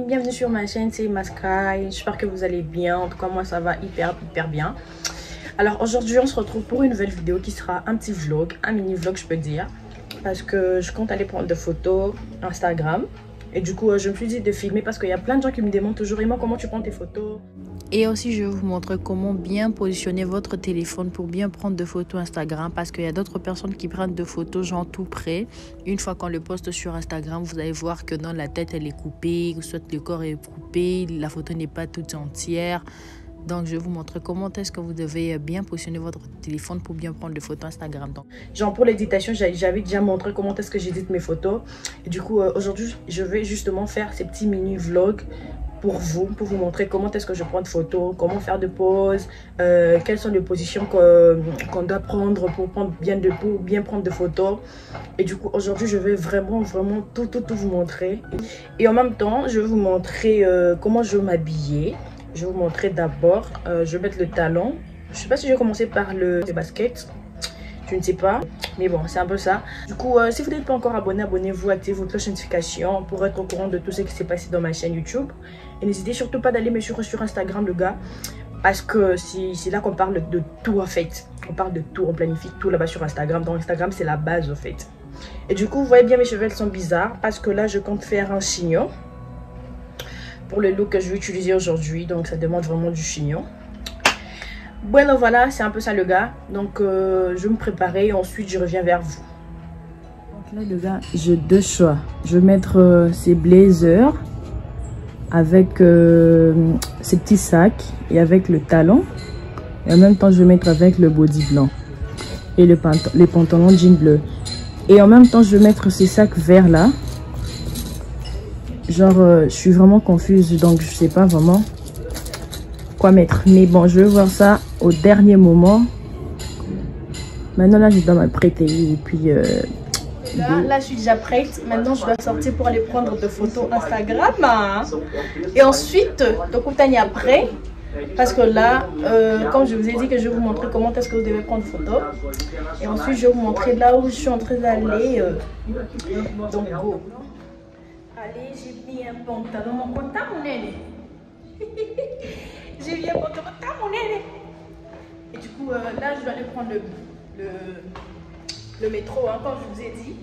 Bienvenue sur ma chaîne, c'est Maskai. J'espère que vous allez bien. En tout cas, moi ça va hyper bien. Alors aujourd'hui, on se retrouve pour une nouvelle vidéo qui sera un petit vlog, un mini vlog, je peux dire, parce que je compte aller prendre des photos Instagram. Et du coup, je me suis dit de filmer parce qu'il y a plein de gens qui me demandent toujours, Emma, comment tu prends tes photos? Et aussi, je vais vous montrer comment bien positionner votre téléphone pour bien prendre de photos Instagram. Parce qu'il y a d'autres personnes qui prennent de photos genre tout près. Une fois qu'on le poste sur Instagram, vous allez voir que non, la tête elle est coupée, soit le corps est coupé, la photo n'est pas toute entière. Donc, je vais vous montrer comment est-ce que vous devez bien positionner votre téléphone pour bien prendre des photos Instagram. Donc, genre pour l'éditation, j'avais déjà montré comment est-ce que j'édite mes photos. Et du coup, aujourd'hui, je vais justement faire ces petits mini vlogs pour vous montrer comment est-ce que je prends de photos, comment faire de poses, quelles sont les positions qu'on doit prendre pour prendre bien prendre de photos. Et du coup, aujourd'hui, je vais vraiment tout vous montrer. Et en même temps, je vais vous montrer comment je vais m'habiller. Je vais vous montrer d'abord, je vais mettre le talon. Je sais pas si je vais commencer par le basket. Je ne sais pas, mais bon, c'est un peu ça. Du coup, si vous n'êtes pas encore abonné, abonnez-vous, activez votre cloche de notification pour être au courant de tout ce qui s'est passé dans ma chaîne YouTube. Et n'hésitez surtout pas d'aller me suivre sur Instagram, le gars, parce que c'est là qu'on parle de tout en fait. On parle de tout, on planifie tout là-bas sur Instagram. Donc Instagram, c'est la base en fait. Et du coup, vous voyez bien, mes cheveux elles sont bizarres parce que là, je compte faire un chignon pour le look que je vais utiliser aujourd'hui. Donc ça demande vraiment du chignon. Bueno, voilà, c'est un peu ça le gars. Donc je vais me préparer et ensuite je reviens vers vous. Donc là le gars, j'ai deux choix. Je vais mettre ces blazers avec ces petits sacs et avec le talon. Et en même temps je vais mettre avec le body blanc et les pantalons jean bleu. Et en même temps je vais mettre ces sacs verts là. Genre je suis vraiment confuse, donc je sais pas vraiment quoi mettre, mais bon, je vais voir ça au dernier moment. Maintenant là je dois m'apprêter et puis là je suis déjà prête. Maintenant je dois sortir pour aller prendre des photos Instagram, hein. Et ensuite donc on t'en après, parce que là comme je vous ai dit que je vais vous montrer comment est-ce que vous devez prendre photo, et ensuite je vais vous montrer là où je suis en train d'aller. Donc go. Allez, j'ai mis un pantalon, mon contact, mon aîné. J'ai mis un pantalon, mon aîné. Et du coup, là, je dois aller prendre le métro, hein, comme je vous ai dit.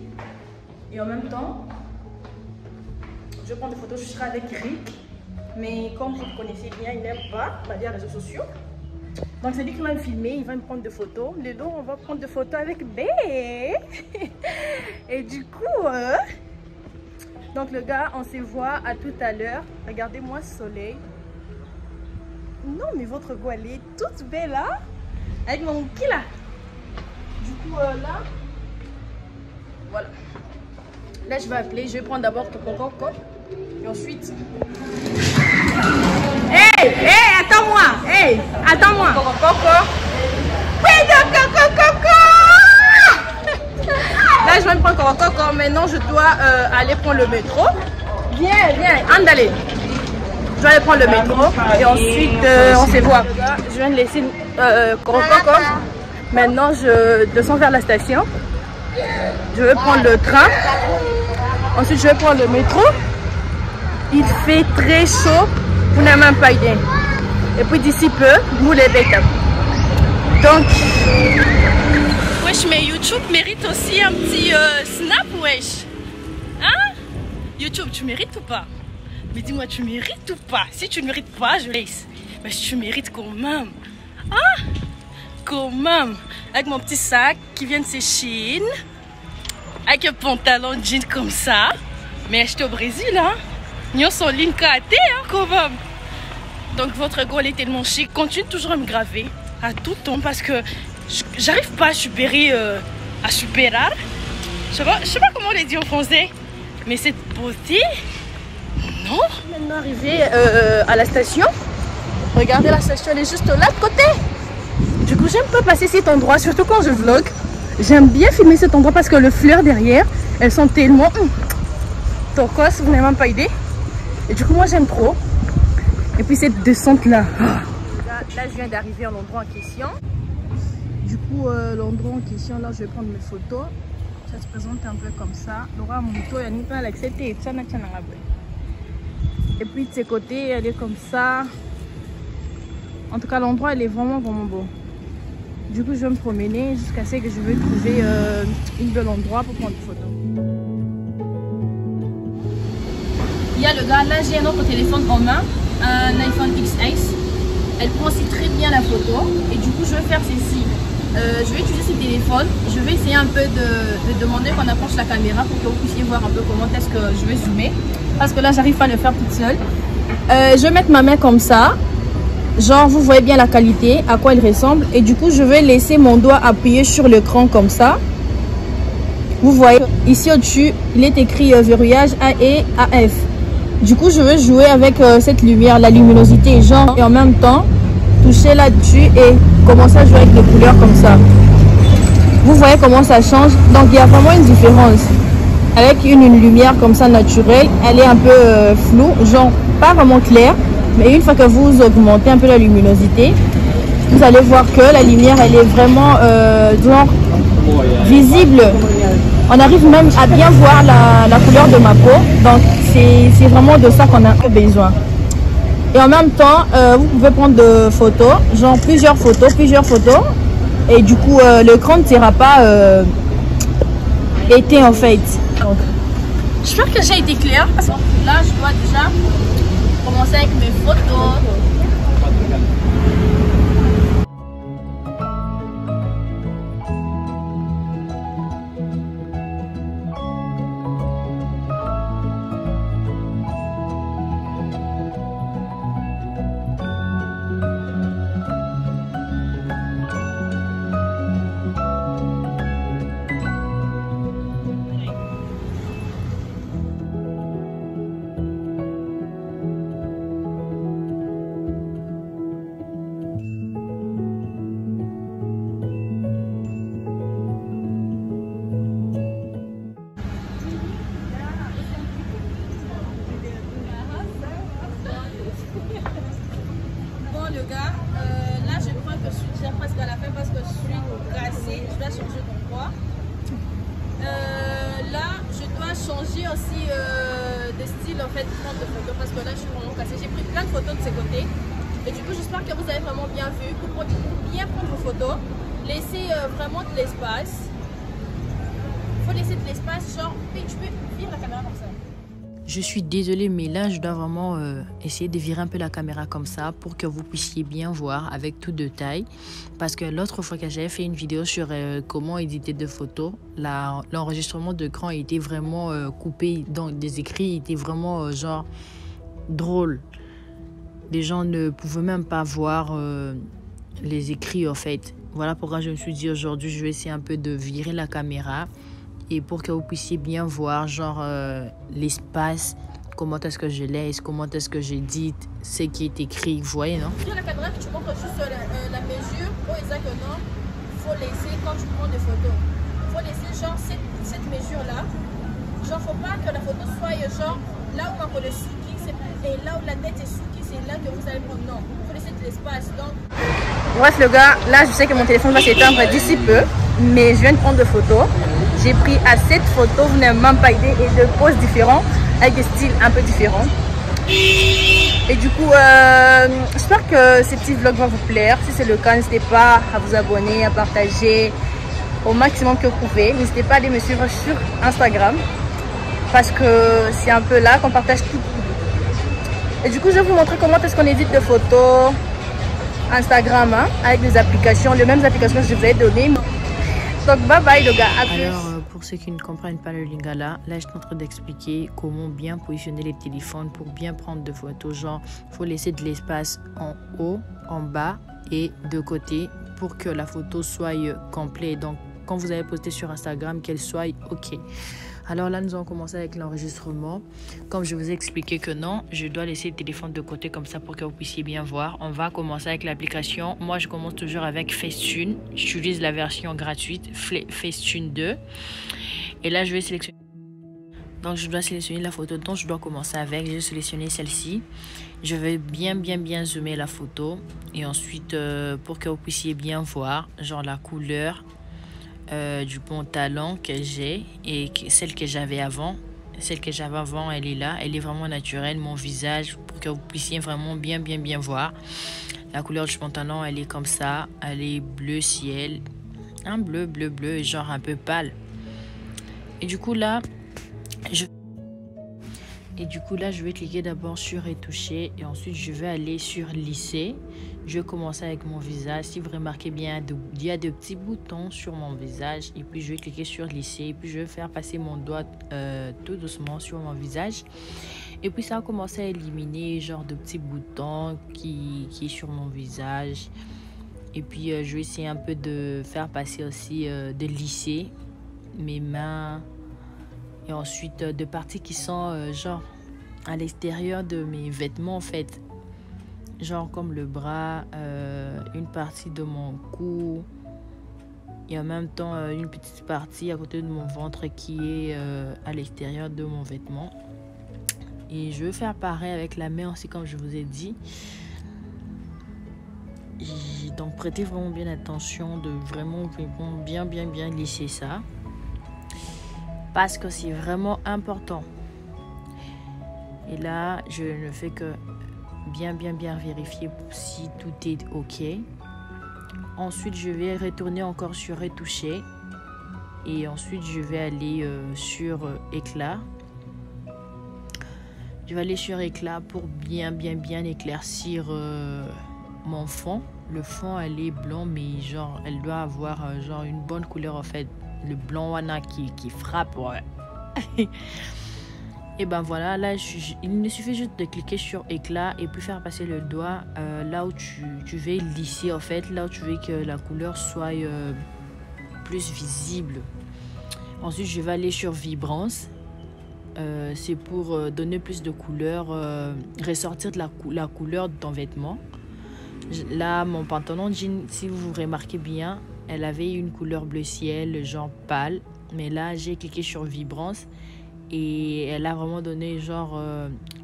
Et en même temps, je vais prendre des photos. Je serai avec Rick. Mais comme vous le connaissez bien, il n'aime pas les réseaux sociaux. Donc, c'est lui qui va me filmer. Il va me prendre des photos. Le dos, on va prendre des photos avec B. Et du coup... donc le gars, on se voit à tout à l'heure. Regardez-moi ce soleil. Non, mais votre go, elle est toute belle là. Avec mon qui là. Du coup, là. Voilà. Là, je vais appeler. Je vais prendre d'abord ton coco. Et ensuite... Hey, hey, attends-moi. Hey, attends-moi. Coco. Oui, coco. Là, je vais me prendre coco. Maintenant, je dois aller prendre le métro. Viens, andale. Je dois aller prendre le métro. Et ensuite, on se voit. Je viens de laisser coco. Maintenant, je descends vers la station. Je vais prendre le train. Ensuite, je vais prendre le métro. Il fait très chaud. Vous n'avez même pas idée. Et puis, d'ici peu, vous les bêtes. Donc... wesh, mais YouTube mérite aussi un petit snap, wesh. Hein? YouTube, tu mérites ou pas? Mais dis-moi, tu mérites ou pas? Si tu ne mérites pas, je laisse. Mais tu mérites quand même. Hein? Quand même. Avec mon petit sac qui vient de ses Chine. Avec un pantalon jean comme ça. Mais acheté au Brésil, hein? Nous sommes ligne KT, hein, quand même. Donc votre goal est tellement chic. Continue toujours à me graver à tout temps parce que j'arrive pas à supérer, à superar. Je sais pas comment on les dit en français. Mais cette beauté, non. Maintenant arrivé à la station. Regardez, la station, elle est juste là de côté. Du coup, j'aime pas passer cet endroit, surtout quand je vlog. J'aime bien filmer cet endroit parce que les fleurs derrière, elles sont tellement turquoise, vous n'avez même pas idée. Et du coup, moi, j'aime trop. Et puis cette descente là. Là, je viens d'arriver à l'endroit en question. Du coup, l'endroit en question, là, je vais prendre mes photos. Ça se présente un peu comme ça. Et puis de ses côtés, elle est comme ça. En tout cas, l'endroit, elle est vraiment beau. Du coup, je vais me promener jusqu'à ce que je vais trouver un bel endroit pour prendre des photos. Il y a le gars, là j'ai un autre téléphone en main, un iPhone XS. Elle prend aussi très bien la photo. Et du coup, je vais faire ceci. Je vais utiliser ce téléphone. Je vais essayer un peu de demander qu'on approche la caméra pour que vous puissiez voir un peu comment est-ce que je vais zoomer. Parce que là, j'arrive pas à le faire toute seule. Je vais mettre ma main comme ça. Genre, vous voyez bien la qualité, à quoi il ressemble. Et du coup, je vais laisser mon doigt appuyer sur l'écran comme ça. Vous voyez, ici au-dessus, il est écrit verrouillage A et AF. Du coup, je vais jouer avec cette lumière, la luminosité, genre, et en même temps, toucher là-dessus et commencer à jouer avec les couleurs comme ça. Vous voyez comment ça change. Donc, il y a vraiment une différence. Avec une lumière comme ça naturelle, elle est un peu floue, genre pas vraiment claire. Mais une fois que vous augmentez un peu la luminosité, vous allez voir que la lumière, elle est vraiment genre visible. On arrive même à bien voir la couleur de ma peau. Donc, c'est vraiment de ça qu'on a besoin. Et en même temps, vous pouvez prendre des photos, genre plusieurs photos. Et du coup, l'écran ne sera pas éteint en fait. J'espère que j'ai été claire. Là, je dois déjà commencer avec mes photos. Là je crois que je suis déjà presque à la fin parce que je suis cassée. Je dois changer d'endroit. Là je dois changer aussi de style en fait, prendre de photos parce que là je suis vraiment cassée. J'ai pris plein de photos de ces côtés. Et du coup j'espère que vous avez vraiment bien vu. Pour bien prendre vos photos, laissez vraiment de l'espace. Il faut laisser de l'espace, genre tu peux virer la caméra comme ça. Je suis désolée, mais là, je dois vraiment essayer de virer un peu la caméra comme ça pour que vous puissiez bien voir avec tout détail. Parce que l'autre fois que j'avais fait une vidéo sur comment éditer des photos, l'enregistrement d'écran était vraiment coupé. Donc, des écrits étaient vraiment genre drôles. Les gens ne pouvaient même pas voir les écrits en fait. Voilà pourquoi je me suis dit aujourd'hui, je vais essayer un peu de virer la caméra. Et pour que vous puissiez bien voir genre l'espace, comment est-ce que je laisse, comment est-ce que j'édite, ce qui est écrit, vous voyez, non? Sur la caméra, tu montres juste la mesure, exactement, il faut laisser quand tu prends des photos. Il faut laisser genre cette mesure-là. Genre, faut pas que la photo soit genre là où on le souki, et là où la tête est souki, c'est là que vous allez prendre. Non, il faut laisser de l'espace. Donc... Bref, le gars, là je sais que mon téléphone va s'éteindre d'ici peu, mais je viens de prendre des photos. J'ai pris assez de photos, vous n'avez même pas idée, et de poses différents, avec des styles un peu différents. Et du coup, j'espère que ces petits vlogs vont vous plaire. Si c'est le cas, n'hésitez pas à vous abonner, à partager au maximum que vous pouvez. N'hésitez pas à aller me suivre sur Instagram, parce que c'est un peu là qu'on partage tout. Et du coup, je vais vous montrer comment est-ce qu'on édite des photos Instagram, hein, avec des applications, les mêmes applications que je vous ai données. Donc bye bye les gars, à plus. Alors pour ceux qui ne comprennent pas le lingala, là je suis en train d'expliquer comment bien positionner les téléphones pour bien prendre de photos. Genre il faut laisser de l'espace en haut, en bas et de côté pour que la photo soit complète. Donc quand vous avez posté sur Instagram, qu'elle soit ok. Alors là, nous allons commencer avec l'enregistrement. Comme je vous ai expliqué que non, je dois laisser le téléphone de côté comme ça pour que vous puissiez bien voir. On va commencer avec l'application. Moi, je commence toujours avec Facetune. J'utilise la version gratuite, Facetune 2. Et là, je vais sélectionner. Donc, je dois sélectionner la photo dont je dois commencer avec. J'ai sélectionné celle-ci. Je vais bien zoomer la photo. Et ensuite, pour que vous puissiez bien voir, genre la couleur, du pantalon que j'ai et celle que j'avais avant. Celle que j'avais avant, elle est là. Elle est vraiment naturelle, mon visage, pour que vous puissiez vraiment bien voir. La couleur du pantalon, elle est comme ça. Elle est bleu ciel. Un bleu, genre un peu pâle. Et du coup là, je vais cliquer d'abord sur retoucher et ensuite je vais aller sur lisser. Je vais commencer avec mon visage. Si vous remarquez bien, il y a des petits boutons sur mon visage. Et puis je vais cliquer sur lisser. Et puis je vais faire passer mon doigt tout doucement sur mon visage. Et puis ça va commencer à éliminer genre de petits boutons qui est sur mon visage. Et puis je vais essayer un peu de faire passer aussi, de lisser mes mains. Et ensuite de parties qui sont genre à l'extérieur de mes vêtements en fait. Genre comme le bras, une partie de mon cou. Et en même temps une petite partie à côté de mon ventre qui est à l'extérieur de mon vêtement. Et je vais faire pareil avec la main aussi comme je vous ai dit. Donc prêtez vraiment bien attention de vraiment bien lisser ça. Parce que c'est vraiment important. Et là, je ne fais que bien vérifier si tout est ok. Ensuite, je vais retourner encore sur retoucher. Et ensuite, je vais aller sur éclat. Je vais aller sur éclat pour bien éclaircir mon fond. Le fond, elle est blanc, mais genre, elle doit avoir genre une bonne couleur en fait. Le blanc wana qui frappe, ouais. Et ben voilà, là il me suffit juste de cliquer sur éclat et puis faire passer le doigt là où tu veux lisser en fait, là où tu veux que la couleur soit plus visible. Ensuite je vais aller sur vibrance. C'est pour donner plus de couleur, ressortir de la couleur de ton vêtement. Là mon pantalon jean, si vous remarquez bien, elle avait une couleur bleu ciel, genre pâle. Mais là, j'ai cliqué sur vibrance et elle a vraiment donné genre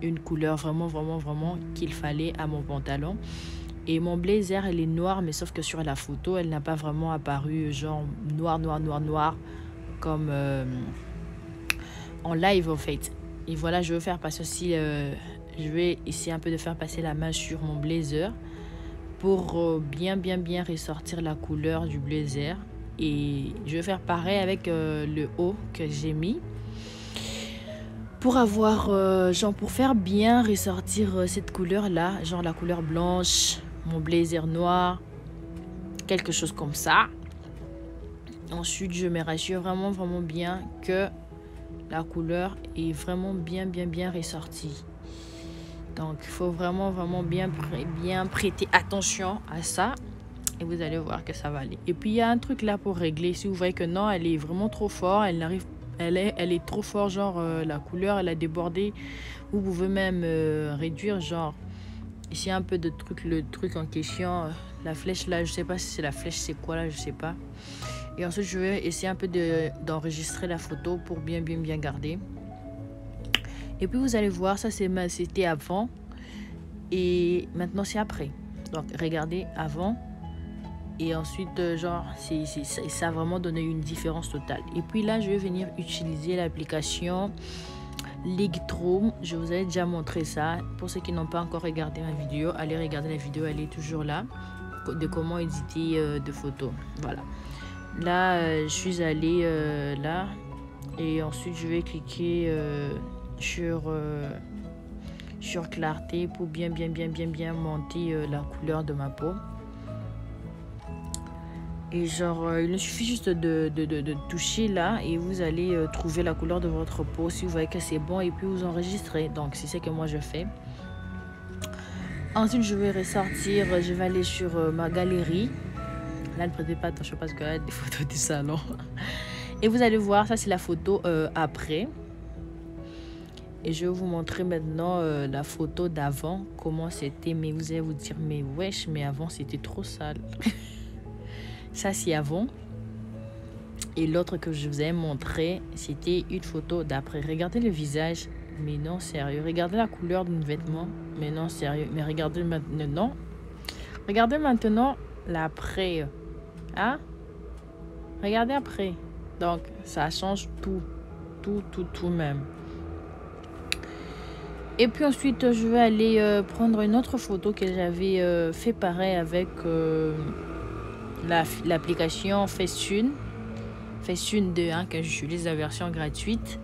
une couleur vraiment qu'il fallait à mon pantalon. Et mon blazer, elle est noire, mais sauf que sur la photo, elle n'a pas vraiment apparu genre noir comme en live en fait. Et voilà, je vais faire passer aussi, je vais essayer un peu de faire passer la main sur mon blazer pour bien ressortir la couleur du blazer. Et je vais faire pareil avec le haut que j'ai mis pour avoir genre pour faire bien ressortir cette couleur là, genre la couleur blanche, mon blazer noir, quelque chose comme ça. Ensuite je me rassure vraiment bien que la couleur est vraiment bien ressortie. Donc il faut vraiment bien prêter attention à ça. Et vous allez voir que ça va aller. Et puis il y a un truc là pour régler. Si vous voyez que non, elle est vraiment trop fort, elle est trop fort, genre la couleur elle a débordé. Vous pouvez même réduire genre ici un peu de truc, le truc en question, la flèche là, je sais pas si c'est la flèche, c'est quoi là, je sais pas. Et ensuite je vais essayer un peu d'enregistrer la photo pour bien garder. Et puis vous allez voir, ça c'était avant et maintenant c'est après. Donc regardez avant. Et ensuite, genre, ça a vraiment donné une différence totale. Et puis là, je vais venir utiliser l'application Lightroom. Je vous ai déjà montré ça. Pour ceux qui n'ont pas encore regardé ma vidéo, allez regarder la vidéo, elle est toujours là. De comment éditer de photos. Voilà. Là, je suis allée là. Et ensuite, je vais cliquer sur clarté pour bien monter la couleur de ma peau. Et genre, il suffit juste de toucher là et vous allez trouver la couleur de votre peau si vous voyez que c'est bon et puis vous enregistrez. Donc, c'est ce que moi je fais. Ensuite, je vais ressortir, je vais aller sur ma galerie. Là, ne prêtez pas attention parce qu'il y a des photos du salon. Et vous allez voir, ça c'est la photo après. Et je vais vous montrer maintenant la photo d'avant, comment c'était. Mais vous allez vous dire, mais wesh, mais avant c'était trop sale. Ça c'est avant. Et l'autre que je vous ai montré, c'était une photo d'après. Regardez le visage, mais non sérieux. Regardez la couleur de nos vêtements, mais non sérieux. Mais regardez maintenant. Regardez maintenant l'après. Hein? Regardez après. Donc, ça change tout. Tout même. Et puis ensuite, je vais aller prendre une autre photo que j'avais fait pareil avec l'application Facetune. Facetune 2, hein, que j'utilise la version gratuite.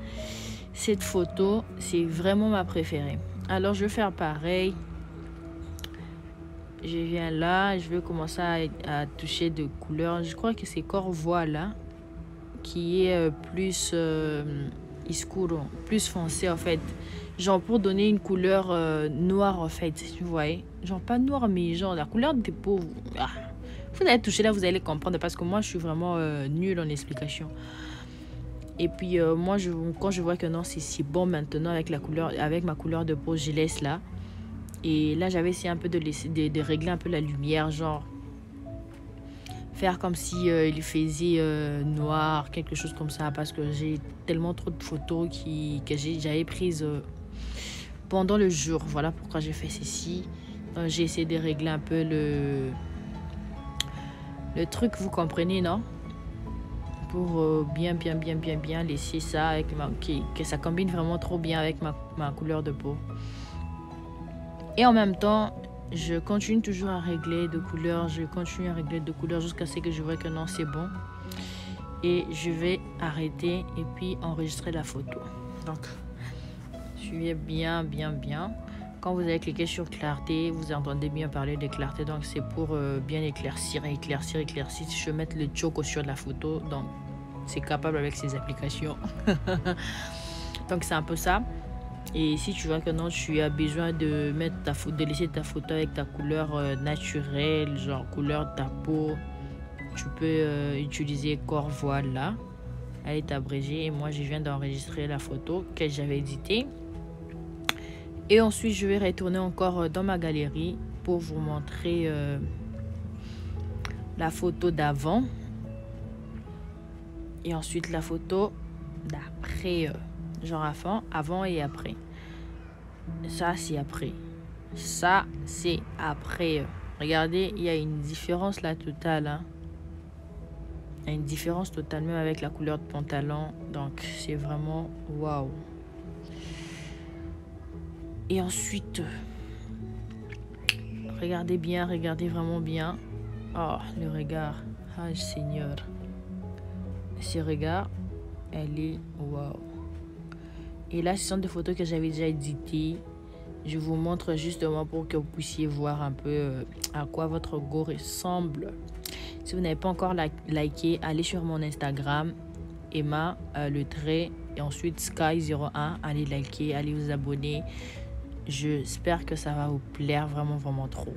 Cette photo, c'est vraiment ma préférée. Alors, je vais faire pareil. Je viens là, je vais commencer à toucher de couleurs. Je crois que c'est Corvois là, qui est plus escuro, plus foncé en fait. Genre pour donner une couleur noire en fait, tu vois. Genre pas noire, mais genre la couleur de peau. Ah. Vous allez toucher là, vous allez comprendre parce que moi je suis vraiment nulle en explication. Et puis moi, quand je vois que non, c'est bon maintenant avec la couleur, avec ma couleur de peau, je laisse là. Et là, j'avais essayé un peu de régler un peu la lumière, genre faire comme si il faisait noir, quelque chose comme ça, parce que j'ai tellement trop de photos que j'avais prises pendant le jour. Voilà pourquoi j'ai fait ceci. J'ai essayé de régler un peu le truc, vous comprenez, non? Pour bien laisser ça avec que ça combine vraiment trop bien avec ma couleur de peau. Et en même temps, je continue toujours à régler de couleurs. Je continue à régler de couleurs jusqu'à ce que je vois que non, c'est bon. Et je vais arrêter et puis enregistrer la photo. Donc, suivez bien. Quand vous allez cliquer sur clarté, vous entendez bien parler de clarté. Donc, c'est pour bien éclaircir. Si je vais mettre le choco sur la photo, donc c'est capable avec ces applications. Donc, c'est un peu ça. Et si tu vois que non, tu as besoin de mettre de laisser ta photo avec ta couleur naturelle, genre couleur de ta peau, tu peux utiliser Corvois là. Elle est abrégée et moi je viens d'enregistrer la photo que j'avais éditée. Et ensuite je vais retourner encore dans ma galerie pour vous montrer la photo d'avant et ensuite la photo d'après. Genre avant et après. Ça, c'est après. Ça, c'est après. Regardez, il y a une différence là totale. Hein. Il y a une différence totale même avec la couleur de pantalon. Donc, c'est vraiment waouh. Et ensuite, regardez bien, regardez vraiment bien. Oh, le regard. Ah, Seigneur. Ce regard, elle est waouh. Et là, ce sont des photos que j'avais déjà éditées. Je vous montre justement pour que vous puissiez voir un peu à quoi votre go ressemble. Si vous n'avez pas encore liké, allez sur mon Instagram, Emma, le trait, et ensuite Sky01. Allez liker, allez vous abonner. J'espère que ça va vous plaire vraiment trop.